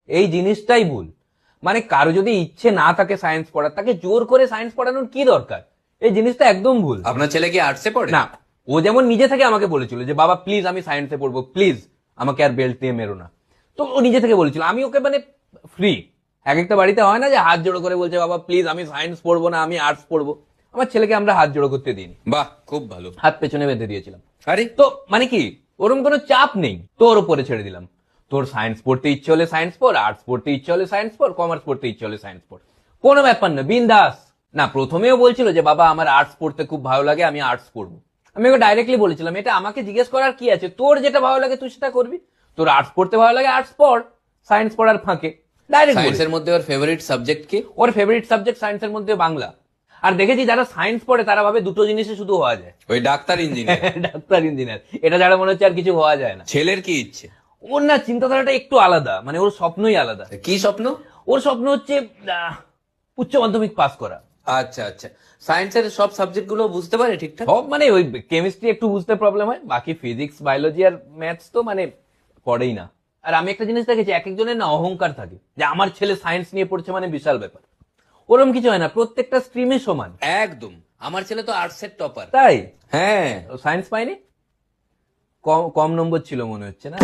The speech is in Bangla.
এই জিনিসটাই ভুল। মানে কারো যদি ইচ্ছে না থাকে সায়েন্স পড়ার, তাকে জোর করে সায়েন্স পড়ানোর কি দরকার? এই জিনিসটা একদম ভুল। আপনার ছেলে কি আর্টসে পড়ে? না, ও যেমন নিজে থেকে আমাকে বলেছিল যে বাবা প্লিজ আমি সায়েন্সে পড়বো, প্লিজ আমাকে আর বেল্ট দিয়ে মেরো না। তো ও নিজে থেকে বলেছিল, আমি ওকে মানে ফ্রি। এক একটা বাড়িতে হয় না যে হাত জোড়ো করে বলছে বাবা প্লিজ আমি সায়েন্স পড়বো না, আমি আর্টস পড়বো। আমার ছেলেকে আমরা হাত জোড়ো করতে দিইনি, বাহ, খুব ভালো। হাত পেছনে বেঁধে দিয়েছিলাম। আরে তো মানে কি, ওরকম কোনো চাপ নেই, তোর উপরে ছেড়ে দিলাম। তোর সায়েন্স পড়তে ইচ্ছে হলে সায়েন্স পড়, আর্টস পড়তে ইচ্ছে হলে সায়েন্স পড়, কমার্স পড়তে ইচ্ছে হলে সায়েন্স পড়, কোনো ব্যাপার না, বিন্দাস। না, প্রথমেও বলছিল যে বাবা আমার আর্টস পড়তে খুব ভালো লাগে, আমি আর্টস পড়বো। আমি ওকে ডাইরেক্টলি বলেছিলাম এটা আমাকে জিজ্ঞেস করার কি আছে, তোর যেটা ভালো লাগে তুই সেটা করবি। তোর আর্টস পড়তে ভালো লাগে আর্টস পড়, সায়েন্স পড়ার ফাঁকে। ডাইরেক্ট সায়েন্সের মধ্যে ওর ফেভারিট সাবজেক্ট কি? ওর ফেভারিট সাবজেক্ট সায়েন্সের মধ্যে বাংলা। আর দেখেছি যারা সায়েন্স পড়ে তারা ভাবে দুটো জিনিসে শুধু হওয়া যায়, ওই ডাক্তার, ইঞ্জিনিয়ার। ডাক্তার ইঞ্জিনিয়ার, এটা যারা মনে হচ্ছে আর কিছু হওয়া যায় না। ছেলের কি ইচ্ছে? ওর না চিন্তাধারাটা একটু আলাদা, মানে ওর স্বপ্নই আলাদা। কি স্বপ্ন? ওর স্বপ্ন হচ্ছে উচ্চ মাধ্যমিক পাস করা। আচ্ছা আচ্ছা, সায়েন্সের সব সাবজেক্ট গুলো বুঝতে পারে ঠিকঠাক? সব মানে ওই কেমিস্ট্রি একটু বুঝতে প্রবলেম হয়, বাকি ফিজিক্স বায়োলজি আর ম্যাথস তো মানে পড়েই না। আর আমি একটা জিনিস দেখেছি, এক একজনের না অহংকার থাকে যে আমার ছেলে সায়েন্স নিয়ে পড়ছে মানে বিশাল ব্যাপার। ওরম কিছু হয় না, প্রত্যেকটা স্ট্রিমে সমান। একদম, আমার ছেলে তো আর্টসের টপার। তাই? হ্যাঁ। সায়েন্স পাইনি, কম কম নম্বর ছিল মনে হচ্ছে না।